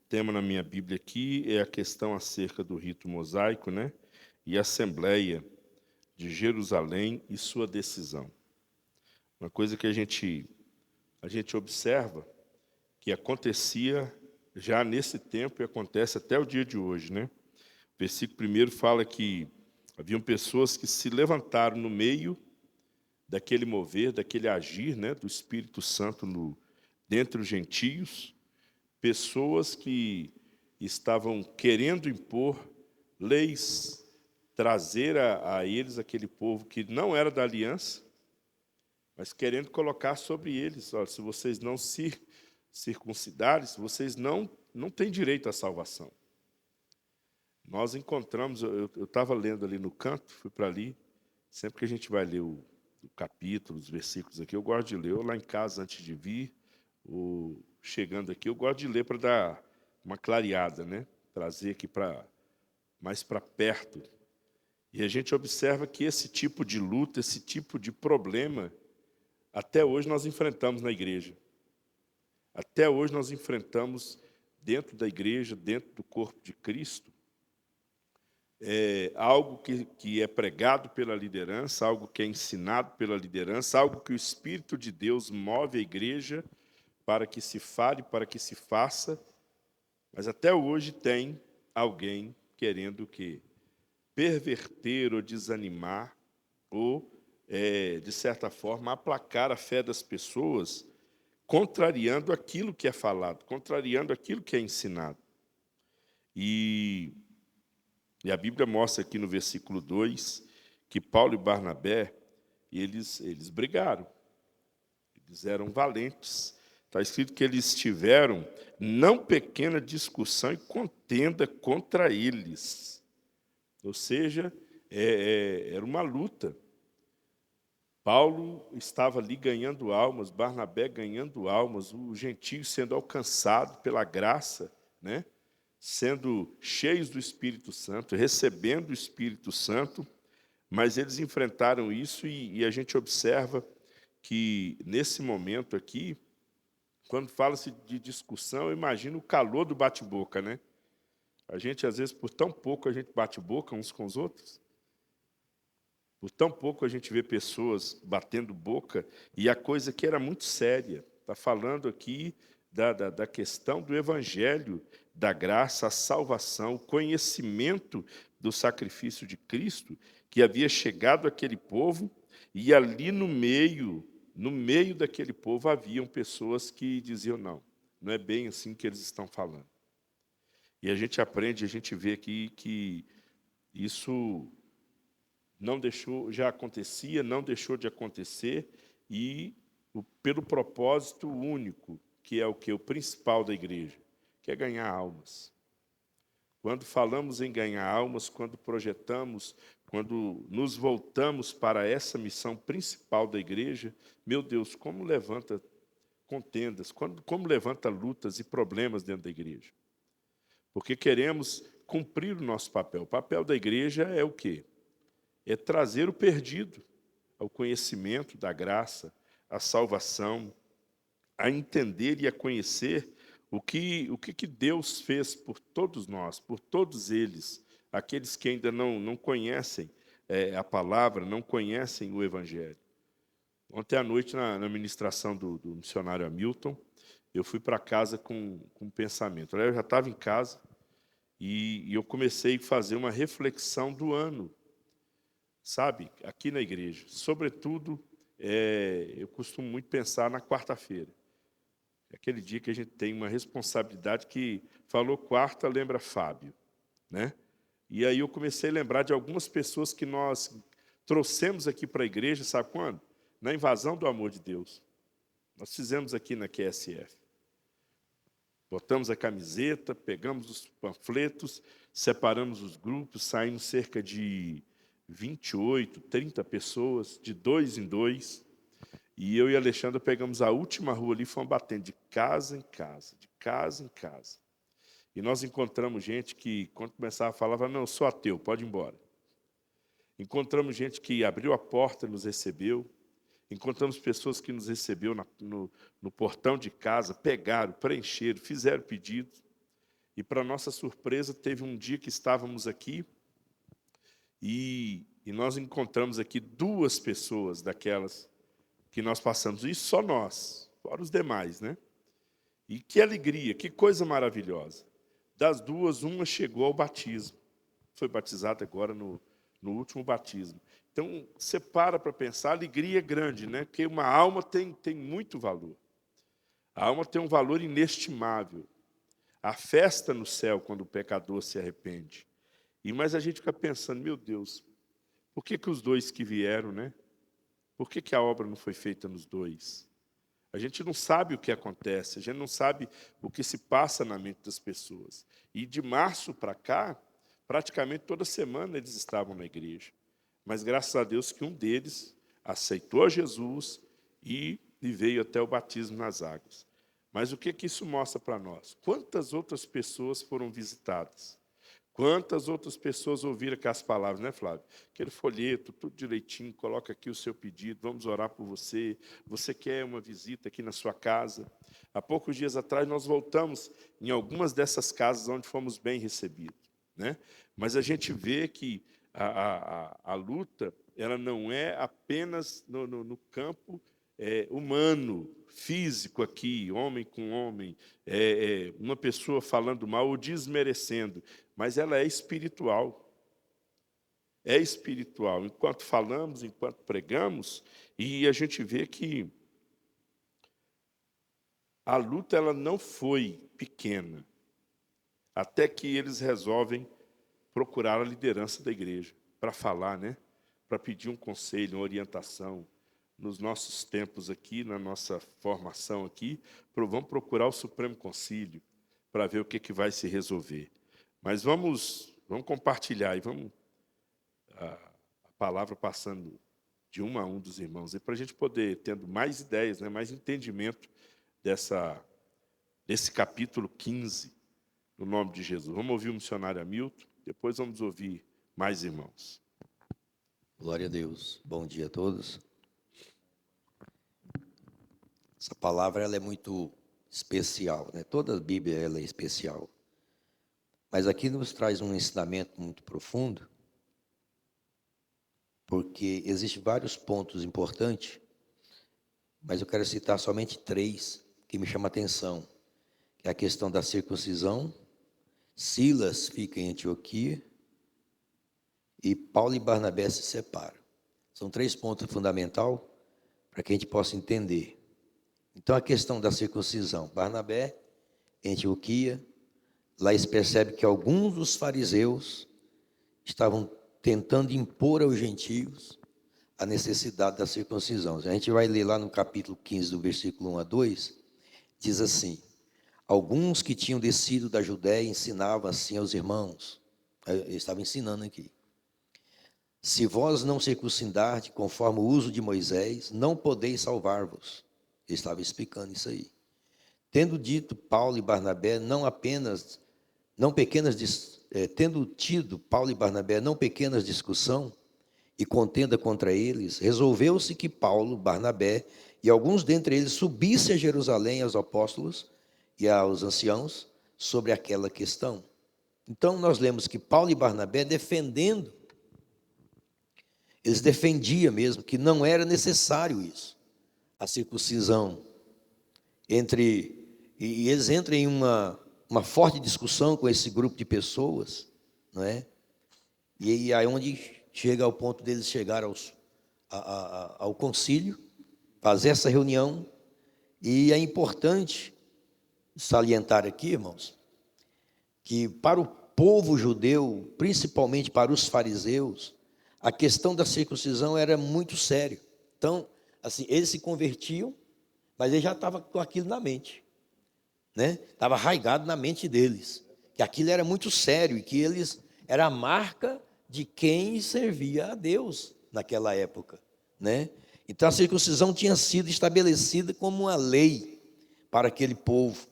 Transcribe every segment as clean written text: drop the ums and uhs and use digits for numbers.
tema na minha Bíblia aqui é a questão acerca do rito mosaico, né? E a Assembleia de Jerusalém e sua decisão. Uma coisa que a gente observa que acontecia já nesse tempo e acontece até o dia de hoje, né? O versículo primeiro fala que haviam pessoas que se levantaram no meio daquele mover, daquele agir, né, do Espírito Santo dentre os gentios, pessoas que estavam querendo impor leis, trazer a eles aquele povo que não era da aliança, mas querendo colocar sobre eles, olha, se vocês não se circuncidarem, se vocês não têm direito à salvação. Nós encontramos, eu estava lendo ali no canto, fui para ali, sempre que a gente vai ler o capítulo, os versículos aqui, eu gosto de ler, ou lá em casa antes de vir, ou chegando aqui, eu gosto de ler para dar uma clareada, né? Trazer aqui mais para perto. E a gente observa que esse tipo de luta, esse tipo de problema, até hoje nós enfrentamos na igreja. Até hoje nós enfrentamos dentro da igreja, dentro do corpo de Cristo, algo que é pregado pela liderança, algo que é ensinado pela liderança, algo que o Espírito de Deus move a igreja para que se fale, para que se faça, mas até hoje tem alguém querendo que perverter ou desanimar ou, de certa forma, aplacar a fé das pessoas, contrariando aquilo que é falado, contrariando aquilo que é ensinado. E a Bíblia mostra aqui no versículo 2 que Paulo e Barnabé, eles brigaram, eles eram valentes. Está escrito que eles tiveram não pequena discussão e contenda contra eles. Ou seja, era uma luta. Paulo estava ali ganhando almas, Barnabé ganhando almas, o gentio sendo alcançado pela graça, né? Sendo cheios do Espírito Santo, recebendo o Espírito Santo, mas eles enfrentaram isso e a gente observa que, nesse momento aqui, quando fala-se de discussão, eu imagino o calor do bate-boca, né? A gente, às vezes, por tão pouco, a gente bate boca uns com os outros. Por tão pouco a gente vê pessoas batendo boca, e a coisa que era muito séria. Está falando aqui da questão do evangelho, da graça, a salvação, o conhecimento do sacrifício de Cristo, que havia chegado àquele povo, e ali no meio daquele povo, haviam pessoas que diziam, não é bem assim que eles estão falando. E a gente aprende, a gente vê aqui que isso não deixou, já acontecia, não deixou de acontecer, e pelo propósito único, que é o que? O principal da igreja, que é ganhar almas. Quando falamos em ganhar almas, quando projetamos, quando nos voltamos para essa missão principal da igreja, meu Deus, como levanta contendas, como levanta lutas e problemas dentro da igreja. Porque queremos cumprir o nosso papel. O papel da igreja é o quê? É trazer o perdido ao conhecimento da graça, à salvação, a entender e a conhecer o que Deus fez por todos nós, por todos eles, aqueles que ainda não conhecem a palavra, não conhecem o Evangelho. Ontem à noite, na ministração do missionário Hamilton, eu fui para casa com um pensamento. Eu já estava em casa e eu comecei a fazer uma reflexão do ano, sabe, aqui na igreja. Sobretudo, eu costumo muito pensar na quarta-feira. É aquele dia que a gente tem uma responsabilidade que falou quarta, lembra Fábio, né? E aí eu comecei a lembrar de algumas pessoas que nós trouxemos aqui para a igreja, sabe quando? Na invasão do amor de Deus. Nós fizemos aqui na QSF. Botamos a camiseta, pegamos os panfletos, separamos os grupos, saímos cerca de 28, 30 pessoas, de dois em dois. E eu e a Alexandra pegamos a última rua ali e fomos batendo de casa em casa, de casa em casa. E nós encontramos gente que, quando começava a falar, falava, não, eu sou ateu, pode ir embora. Encontramos gente que abriu a porta e nos recebeu. Encontramos pessoas que nos recebeu no portão de casa, pegaram, preencheram, fizeram pedidos. E, para nossa surpresa, teve um dia que estávamos aqui e nós encontramos aqui 2 pessoas daquelas que nós passamos, e só nós, fora os demais, né? E que alegria, que coisa maravilhosa. Das 2, uma chegou ao batismo. Foi batizada agora no último batismo. Então, você para pensar, a alegria é grande, né? Porque uma alma tem muito valor. A alma tem um valor inestimável. A festa no céu quando o pecador se arrepende. Mas a gente fica pensando, meu Deus, por que os 2 que vieram, né? Por que a obra não foi feita nos 2? A gente não sabe o que acontece, a gente não sabe o que se passa na mente das pessoas. E de março para cá, praticamente toda semana eles estavam na igreja. Mas graças a Deus que um deles aceitou Jesus e veio até o batismo nas águas. Mas o que isso mostra para nós? Quantas outras pessoas foram visitadas? Quantas outras pessoas ouviram aquelas palavras, né, Flávio? Aquele folheto, tudo direitinho, coloca aqui o seu pedido, vamos orar por você. Você quer uma visita aqui na sua casa? Há poucos dias atrás, nós voltamos em algumas dessas casas onde fomos bem recebidos, né? Mas a gente vê que a luta, ela não é apenas no campo humano, físico aqui, homem com homem, uma pessoa falando mal ou desmerecendo, mas ela é espiritual. É espiritual. Enquanto falamos, enquanto pregamos, e a gente vê que a luta ela não foi pequena, até que eles resolvem procurar a liderança da igreja para falar, né? Para pedir um conselho, uma orientação. Nos nossos tempos aqui, na nossa formação aqui, vamos procurar o Supremo Concílio para ver o que vai se resolver. Mas vamos compartilhar e vamos a palavra passando de um a um dos irmãos, para a gente poder tendo mais ideias, né, mais entendimento desse capítulo 15, no nome de Jesus. Vamos ouvir o missionário Hamilton, depois vamos ouvir mais irmãos. Glória a Deus. Bom dia a todos. Essa palavra ela é muito especial, né? Toda a Bíblia ela é especial. Mas aqui nos traz um ensinamento muito profundo, porque existem vários pontos importantes, mas eu quero citar somente 3 que me chamam a atenção, que é a questão da circuncisão, Silas fica em Antioquia e Paulo e Barnabé se separam. São 3 pontos fundamentais para que a gente possa entender. Então, a questão da circuncisão, Barnabé, em Antioquia, lá se percebe que alguns dos fariseus estavam tentando impor aos gentios a necessidade da circuncisão. A gente vai ler lá no capítulo 15, do versículo 1 a 2, diz assim: alguns que tinham descido da Judéia ensinavam assim aos irmãos, eu estava ensinando aqui: se vós não circuncidardes conforme o uso de Moisés, não podeis salvar-vos. Ele estava explicando isso aí. Tendo dito Paulo e Barnabé tendo tido Paulo e Barnabé não pequenas discussão e contenda contra eles, resolveu-se que Paulo, Barnabé e alguns dentre eles subissem a Jerusalém aos apóstolos e aos anciãos sobre aquela questão. Então nós lemos que Paulo e Barnabé eles defendiam mesmo que não era necessário isso, a circuncisão, e eles entram em uma forte discussão com esse grupo de pessoas, não é? E aí onde chega ao ponto deles chegar ao concílio, fazer essa reunião. E é importante salientar aqui, irmãos, que para o povo judeu, principalmente para os fariseus, a questão da circuncisão era muito séria. Então, assim, eles se convertiam, mas eles já estavam com aquilo na mente, né? Estava arraigado na mente deles, que aquilo era muito sério e que eles era a marca de quem servia a Deus naquela época, né? Então a circuncisão tinha sido estabelecida como uma lei para aquele povo,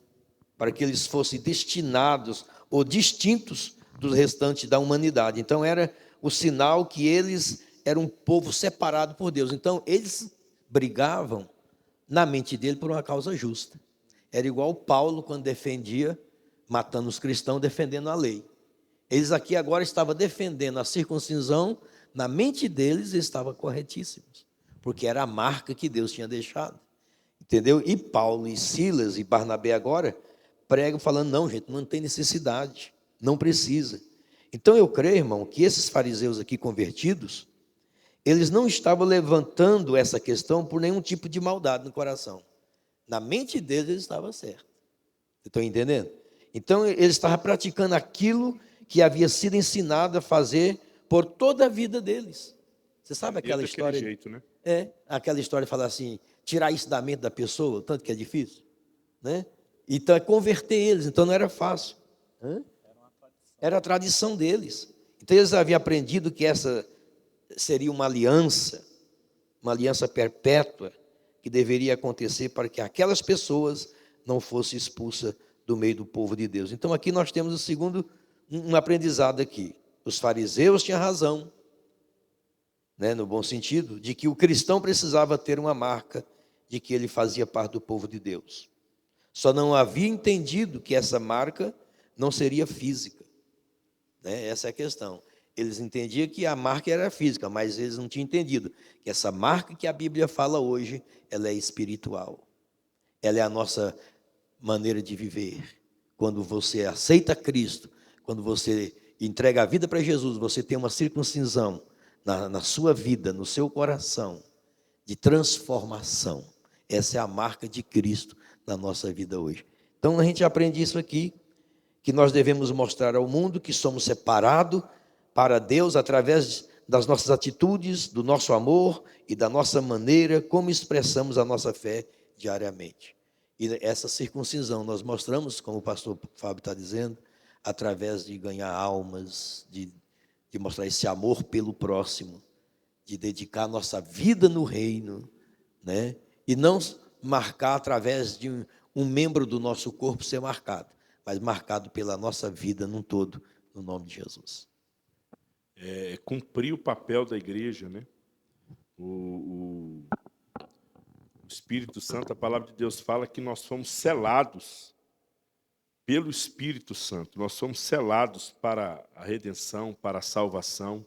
para que eles fossem destinados ou distintos dos restantes da humanidade. Então era o sinal que eles eram um povo separado por Deus. Então eles brigavam na mente dele por uma causa justa. Era igual Paulo quando defendia matando os cristãos, defendendo a lei. Eles aqui agora estavam defendendo a circuncisão, na mente deles estavam corretíssimos, porque era a marca que Deus tinha deixado. Entendeu? E Paulo e Silas e Barnabé agora pregam falando, não, gente, não tem necessidade, não precisa. Então eu creio, irmão, que esses fariseus aqui convertidos, eles não estavam levantando essa questão por nenhum tipo de maldade no coração. Na mente deles, eles estavam certos. Estão entendendo? Então, eles estavam praticando aquilo que havia sido ensinado a fazer por toda a vida deles. Você sabe aquela história? Jeito, né? Aquela história de falar assim, tirar isso da mente da pessoa, tanto que é difícil, né? Então, é converter eles, então não era fácil. Era a tradição deles. Então, eles haviam aprendido que essa seria uma aliança perpétua, que deveria acontecer para que aquelas pessoas não fossem expulsas do meio do povo de Deus. Então aqui nós temos o segundo, um aprendizado aqui. Os fariseus tinham razão, né, no bom sentido, de que o cristão precisava ter uma marca de que ele fazia parte do povo de Deus. Só não havia entendido que essa marca não seria física, né? Essa é a questão. Eles entendiam que a marca era física, mas eles não tinham entendido que essa marca que a Bíblia fala hoje, ela é espiritual. Ela é a nossa maneira de viver. Quando você aceita Cristo, quando você entrega a vida para Jesus, você tem uma circuncisão na sua vida, no seu coração, de transformação. Essa é a marca de Cristo na nossa vida hoje. Então a gente aprende isso aqui, que nós devemos mostrar ao mundo que somos separados para Deus através das nossas atitudes, do nosso amor e da nossa maneira como expressamos a nossa fé diariamente. E essa circuncisão nós mostramos, como o pastor Fábio está dizendo, através de ganhar almas, de mostrar esse amor pelo próximo, de dedicar nossa vida no reino, né? E não marcar através de um membro do nosso corpo ser marcado, mas marcado pela nossa vida num todo, no nome de Jesus. Cumprir o papel da igreja, né? O Espírito Santo, a palavra de Deus fala que nós fomos selados pelo Espírito Santo. Nós somos selados para a redenção, para a salvação.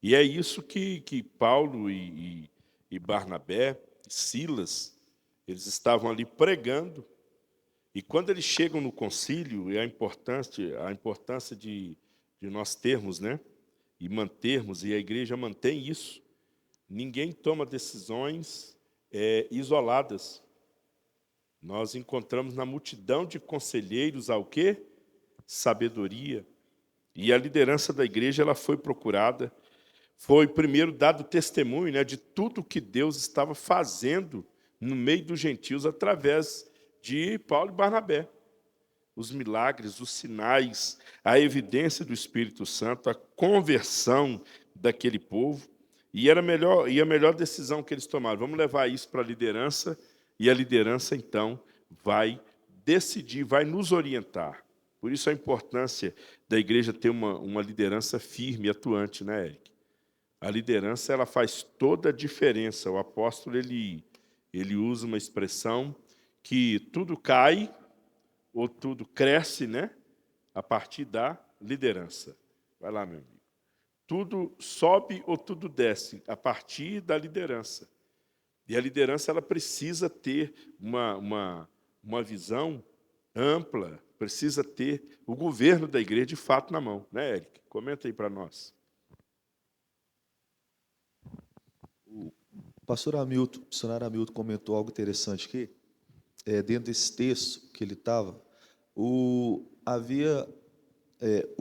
E é isso que Paulo e Barnabé, e Silas, eles estavam ali pregando. E quando eles chegam no concílio, e a importância de nós termos, né? E mantermos, e a igreja mantém isso. Ninguém toma decisões isoladas. Nós encontramos na multidão de conselheiros o quê? Sabedoria. E a liderança da igreja ela foi procurada. Foi primeiro dado testemunho, né, de tudo que Deus estava fazendo no meio dos gentios através de Paulo e Barnabé. Os milagres, os sinais, a evidência do Espírito Santo, a conversão daquele povo. E a melhor decisão que eles tomaram, vamos levar isso para a liderança, e a liderança, então, vai decidir, vai nos orientar. Por isso a importância da igreja ter uma liderança firme e atuante, né, Eric? A liderança ela faz toda a diferença. O apóstolo ele usa uma expressão que tudo cai ou tudo cresce, né, a partir da liderança. Vai lá, meu amigo. Tudo sobe ou tudo desce a partir da liderança. E a liderança ela precisa ter uma visão ampla, precisa ter o governo da igreja de fato na mão. Né, Eric? Comenta aí para nós. O pastor Hamilton, o missionário Hamilton comentou algo interessante aqui. Dentro desse texto que ele estava, o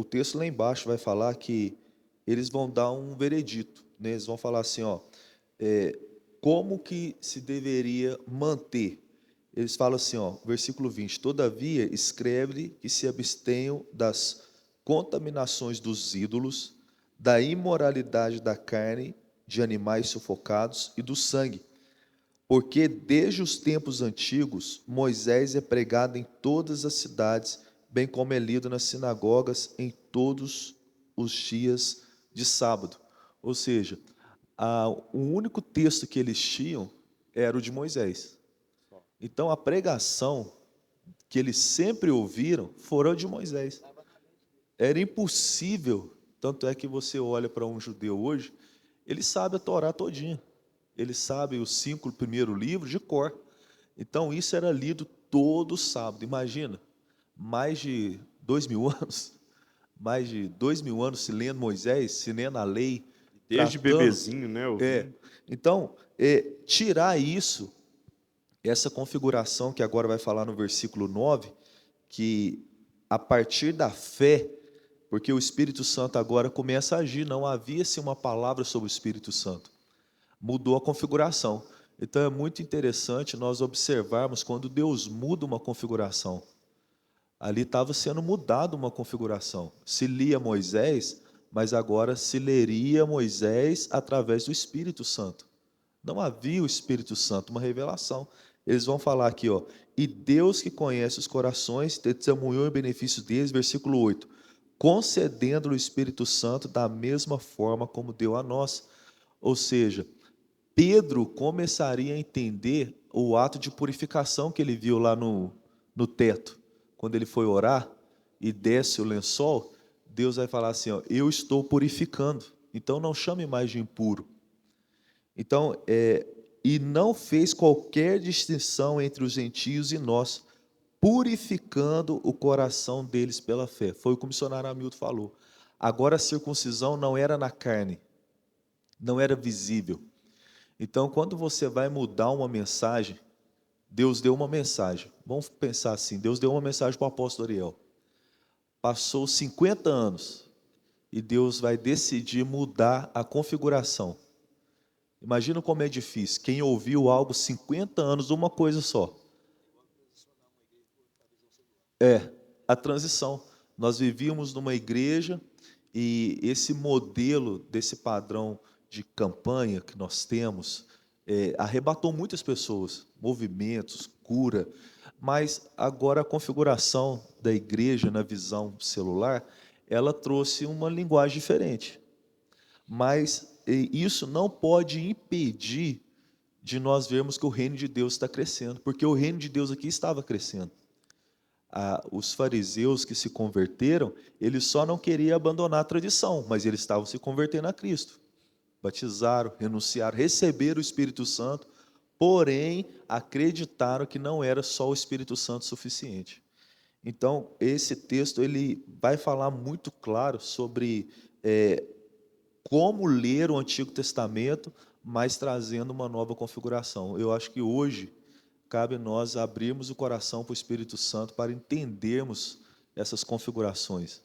texto lá embaixo vai falar que eles vão dar um veredito, né? Eles vão falar assim, como que se deveria manter. Eles falam assim, versículo 20, todavia escreve que se abstenham das contaminações dos ídolos, da imoralidade da carne, de animais sufocados e do sangue. Porque desde os tempos antigos, Moisés é pregado em todas as cidades, bem como é lido nas sinagogas em todos os dias de sábado. Ou seja, o único texto que eles tinham era o de Moisés. Então, a pregação que eles sempre ouviram foram de Moisés. Era impossível, tanto é que você olha para um judeu hoje, ele sabe a Torá todinha. Ele sabe os 5 primeiros livros de cor. Então isso era lido todo sábado. Imagina, mais de 2.000 anos, mais de 2.000 anos se lendo Moisés, se lendo a lei, Desde tratando. bebezinho, né? É. Ouvindo. Então, tirar isso, essa configuração que agora vai falar no versículo 9, que a partir da fé, porque o Espírito Santo agora começa a agir, não havia-se uma palavra sobre o Espírito Santo. Mudou a configuração. Então é muito interessante nós observarmos quando Deus muda uma configuração. Ali estava sendo mudada uma configuração. Se lia Moisés, mas agora se leria Moisés através do Espírito Santo. Não havia o Espírito Santo, uma revelação. Eles vão falar aqui, ó, e Deus que conhece os corações, testemunhou em benefício deles, versículo 8, concedendo o Espírito Santo da mesma forma como deu a nós. Ou seja, Pedro começaria a entender o ato de purificação que ele viu lá no teto. Quando ele foi orar e desce o lençol, Deus vai falar assim, ó, eu estou purificando, então não chame mais de impuro. Então, e não fez qualquer distinção entre os gentios e nós, purificando o coração deles pela fé. Foi o que o missionário Hamilton falou. Agora a circuncisão não era na carne, não era visível. Então, quando você vai mudar uma mensagem, Deus deu uma mensagem. Vamos pensar assim, Deus deu uma mensagem para o apóstolo Ariel. Passou 50 anos e Deus vai decidir mudar a configuração. Imagina como é difícil. Quem ouviu algo 50 anos de uma coisa só. A transição. Nós vivíamos numa igreja e esse modelo desse padrão de campanha que nós temos arrebatou muitas pessoas, movimentos, cura, mas agora a configuração da igreja na visão celular, ela trouxe uma linguagem diferente. Mas isso não pode impedir de nós vermos que o reino de Deus está crescendo, porque o reino de Deus aqui estava crescendo. Os fariseus que se converteram, eles só não queriam abandonar a tradição, mas eles estavam se convertendo a Cristo. Batizaram, renunciaram, receberam o Espírito Santo, porém acreditaram que não era só o Espírito Santo suficiente. Então, esse texto ele vai falar muito claro sobre como ler o Antigo Testamento, mas trazendo uma nova configuração. Eu acho que hoje cabe nós abrirmos o coração para o Espírito Santo para entendermos essas configurações.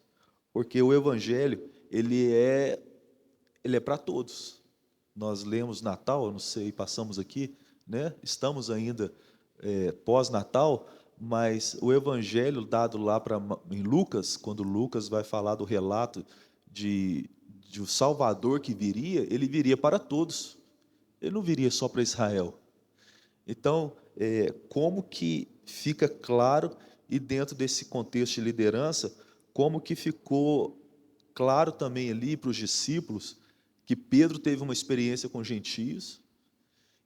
Porque o Evangelho, ele é para todos. Nós lemos Natal, eu não sei, passamos aqui, né? Estamos ainda pós-Natal, mas o Evangelho dado lá em Lucas, quando Lucas vai falar do relato de o Salvador que viria, ele viria para todos. Ele não viria só para Israel. Então, como que fica claro, e dentro desse contexto de liderança, como que ficou claro também ali para os discípulos, que Pedro teve uma experiência com gentios,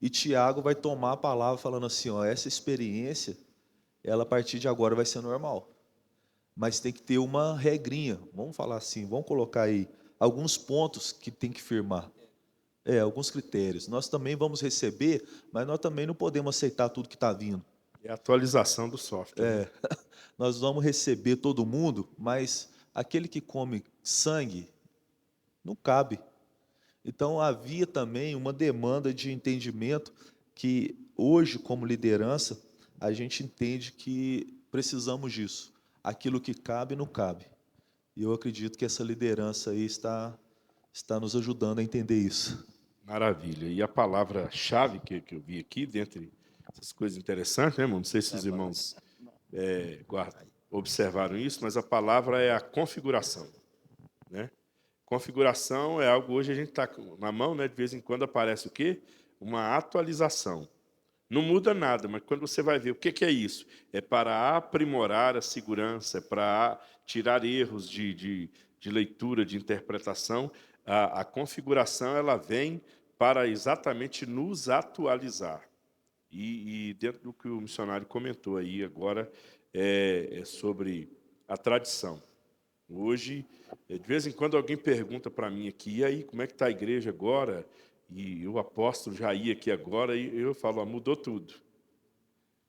e Tiago vai tomar a palavra falando assim, ó, essa experiência, ela a partir de agora vai ser normal. Mas tem que ter uma regrinha, vamos falar assim, vamos colocar aí alguns pontos que tem que firmar. Alguns critérios. Nós também vamos receber, mas nós também não podemos aceitar tudo que está vindo. É a atualização do software. Nós vamos receber todo mundo, mas aquele que come sangue, não cabe. Então, havia também uma demanda de entendimento que, hoje, como liderança, a gente entende que precisamos disso. Aquilo que cabe, não cabe. E eu acredito que essa liderança aí está nos ajudando a entender isso. Maravilha. E a palavra-chave que eu vi aqui, dentre essas coisas interessantes, né, irmão? Não sei se os irmãos observaram isso, mas a palavra é a configuração. Né? Configuração é algo, hoje a gente está na mão, né? De vez em quando aparece o quê? Uma atualização. Não muda nada, mas quando você vai ver o que é isso, é para aprimorar a segurança, é para tirar erros de leitura, de interpretação. A configuração ela vem para exatamente nos atualizar. E dentro do que o missionário comentou aí agora, é sobre a tradição. Hoje, de vez em quando alguém pergunta para mim aqui, e aí, como é que está a igreja agora? E o apóstolo já ia aqui agora, e eu falo, mudou tudo.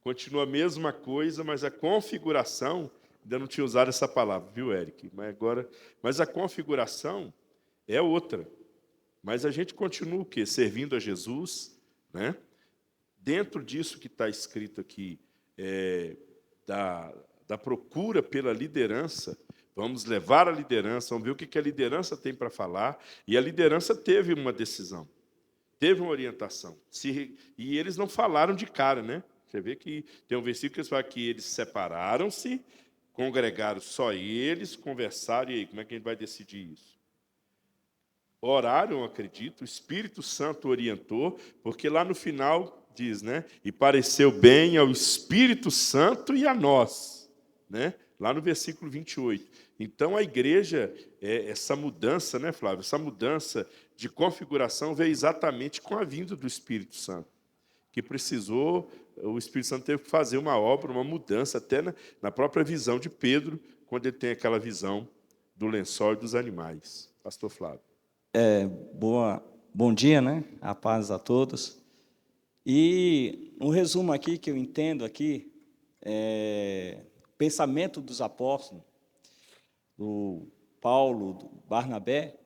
Continua a mesma coisa, mas a configuração, ainda não tinha usado essa palavra, viu, Eric? Mas a configuração é outra. Mas a gente continua o quê? Servindo a Jesus, né? Dentro disso que está escrito aqui, da procura pela liderança, vamos levar a liderança, vamos ver o que a liderança tem para falar, e a liderança teve uma decisão, teve uma orientação, e eles não falaram de cara, né? Você vê que tem um versículo que fala que eles separaram-se, congregaram só eles, conversaram, e aí, como é que a gente vai decidir isso? Oraram, eu acredito, o Espírito Santo orientou, porque lá no final diz, né? E pareceu bem ao Espírito Santo e a nós, né? Lá no versículo 28. Então, a igreja, essa mudança, né, Flávio? Essa mudança de configuração veio exatamente com a vinda do Espírito Santo, que precisou, o Espírito Santo teve que fazer uma obra, uma mudança, até na própria visão de Pedro, quando ele tem aquela visão do lençol e dos animais. Pastor Flávio. Bom dia, né? A paz a todos. E um resumo aqui que eu entendo aqui, o pensamento dos apóstolos, do Paulo, do Barnabé,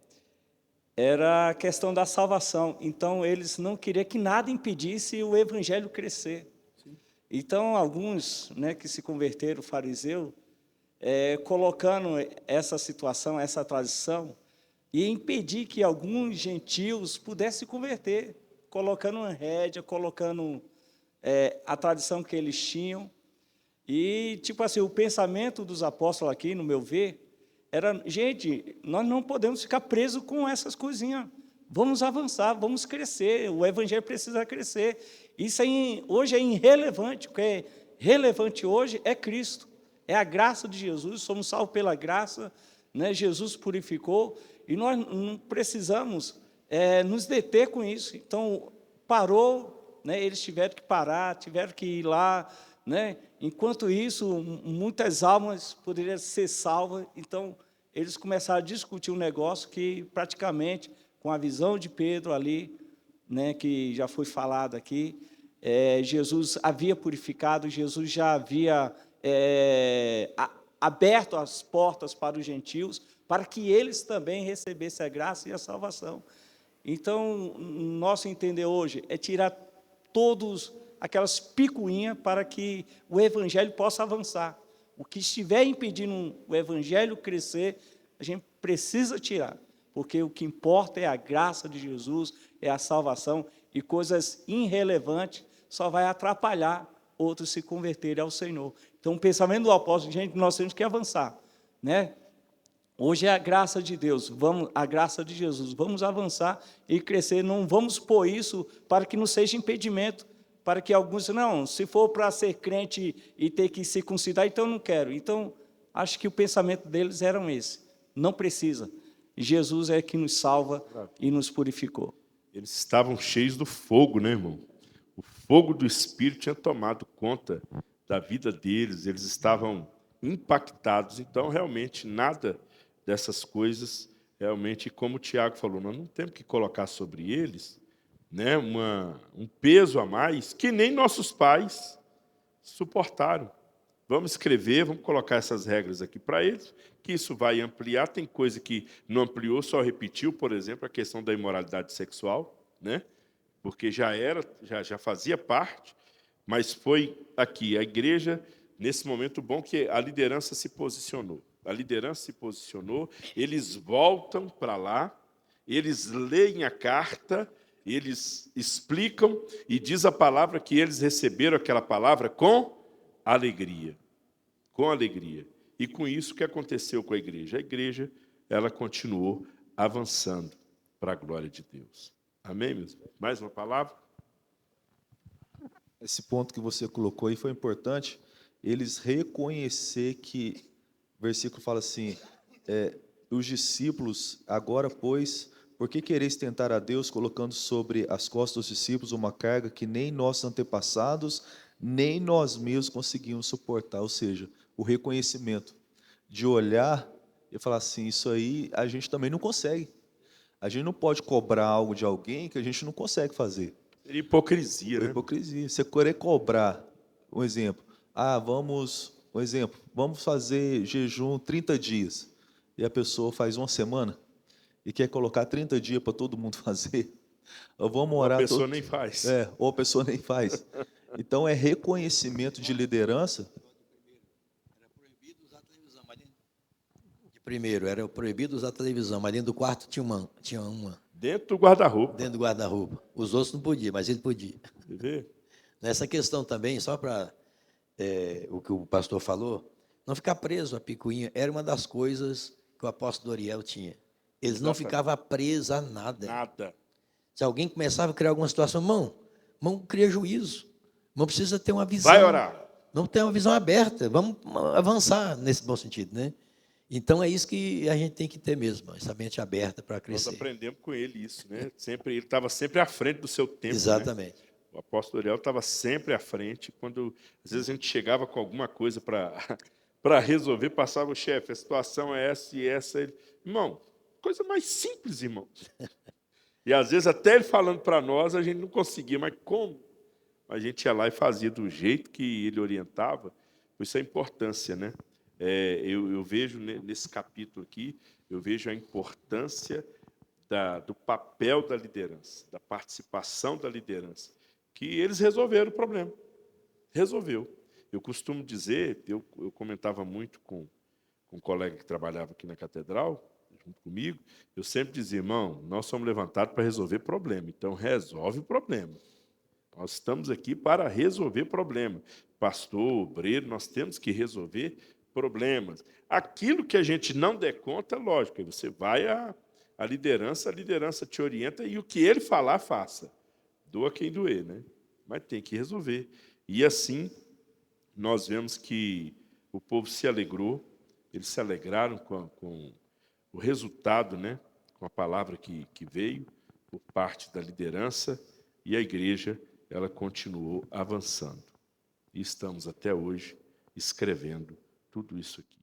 era a questão da salvação. Então, eles não queriam que nada impedisse o evangelho crescer. Sim. Então, alguns, né, que se converteram fariseu, colocando essa situação, essa tradição, e impedir que alguns gentios pudessem se converter, colocando uma rédea, colocando a tradição que eles tinham. E, tipo assim, o pensamento dos apóstolos aqui, no meu ver, era, gente, nós não podemos ficar presos com essas coisinhas. Vamos avançar, vamos crescer, o evangelho precisa crescer. Isso hoje é irrelevante, o que é relevante hoje é Cristo, é a graça de Jesus, somos salvos pela graça, né? Jesus purificou, e nós não precisamos nos deter com isso. Então, parou, né? Eles tiveram que parar, tiveram que ir lá, né? Enquanto isso, muitas almas poderiam ser salvas. Então, eles começaram a discutir um negócio que, praticamente, com a visão de Pedro ali, né, que já foi falado aqui, Jesus havia purificado, Jesus já havia aberto as portas para os gentios, para que eles também recebessem a graça e a salvação. Então, nosso entender hoje é tirar todos aquelas picuinhas para que o evangelho possa avançar. O que estiver impedindo o evangelho crescer, a gente precisa tirar, porque o que importa é a graça de Jesus, é a salvação, e coisas irrelevantes só vai atrapalhar outros se converterem ao Senhor. Então, o pensamento do apóstolo, gente, nós temos que avançar, né? Hoje é a graça de Deus, a graça de Jesus, vamos avançar e crescer, não vamos pôr isso para que não seja impedimento, para que alguns, não, se for para ser crente e ter que circuncidar, então não quero. Então, acho que o pensamento deles era esse, não precisa. Jesus é que nos salva e nos purificou. Eles estavam cheios do fogo, né, irmão? O fogo do Espírito tinha tomado conta da vida deles, eles estavam impactados. Então, realmente, nada dessas coisas, realmente, como o Tiago falou, nós não temos que colocar sobre eles, né, um peso a mais que nem nossos pais suportaram. Vamos escrever, vamos colocar essas regras aqui para eles, que isso vai ampliar. Tem coisa que não ampliou, só repetiu, por exemplo, a questão da imoralidade sexual, né? Porque já fazia parte, mas foi aqui, a igreja, nesse momento bom, que a liderança se posicionou. A liderança se posicionou, eles voltam para lá, eles leem a carta, eles explicam, e diz a palavra que eles receberam aquela palavra com alegria. Com alegria. E com isso, o que aconteceu com a igreja? A igreja, ela continuou avançando para a glória de Deus. Amém, meus irmãos? Mais uma palavra? Esse ponto que você colocou aí foi importante, eles reconhecer que, o versículo fala assim, os discípulos, agora, pois, por que quereis tentar a Deus, colocando sobre as costas dos discípulos uma carga que nem nossos antepassados, nem nós mesmos conseguimos suportar, ou seja, o reconhecimento de olhar e falar assim, isso aí a gente também não consegue. A gente não pode cobrar algo de alguém que a gente não consegue fazer. Seria hipocrisia, É né? hipocrisia. Você querer cobrar, um exemplo, vamos fazer jejum 30 dias, e a pessoa faz uma semana, e quer colocar 30 dias para todo mundo fazer, ou vamos Ou a orar pessoa todo... nem faz. ou a pessoa nem faz. Então, é reconhecimento de liderança. De primeiro, era proibido usar televisão, mas dentro do quarto tinha uma Dentro do guarda-roupa. dentro do guarda-roupa. Os outros não podiam, mas ele podia. Você vê? Nessa questão também, só para o que o pastor falou, não ficar preso a picuinha era uma das coisas que o apóstolo Doriel tinha. Eles não Exatamente. ficavam presos a nada. Nada. Se alguém começava a criar alguma situação, irmão cria juízo. Irmão precisa ter uma visão. Vai orar. Vamos ter uma visão aberta, vamos avançar nesse bom sentido, né? Então é isso que a gente tem que ter mesmo, essa mente aberta para Nós crescer. aprendemos com ele isso, né? Ele estava sempre à frente do seu tempo. Exatamente. Né? O apóstolo Ariel estava sempre à frente. Quando às vezes a gente chegava com alguma coisa para resolver, passava o chefe, a situação é essa e essa. Ele, irmão, coisa mais simples, irmão. E às vezes até ele falando para nós, a gente não conseguia, mas como? A gente ia lá e fazia do jeito que ele orientava. Por isso a importância, né? Eu vejo nesse capítulo aqui, eu vejo a importância do papel da liderança, da participação da liderança, que eles resolveram o problema. Resolveu. Eu costumo dizer, eu comentava muito com um colega que trabalhava aqui na catedral, junto comigo, eu sempre dizia, irmão, nós somos levantados para resolver problema, então resolve o problema. Nós estamos aqui para resolver problema. Pastor, obreiro, nós temos que resolver problemas. Aquilo que a gente não der conta, lógico, você vai à liderança te orienta e o que ele falar, faça. Doa quem doer, né? Mas tem que resolver. E assim, nós vemos que o povo se alegrou, eles se alegraram com o resultado, né? Com a palavra que veio por parte da liderança, e a igreja ela continuou avançando. E estamos até hoje escrevendo tudo isso aqui.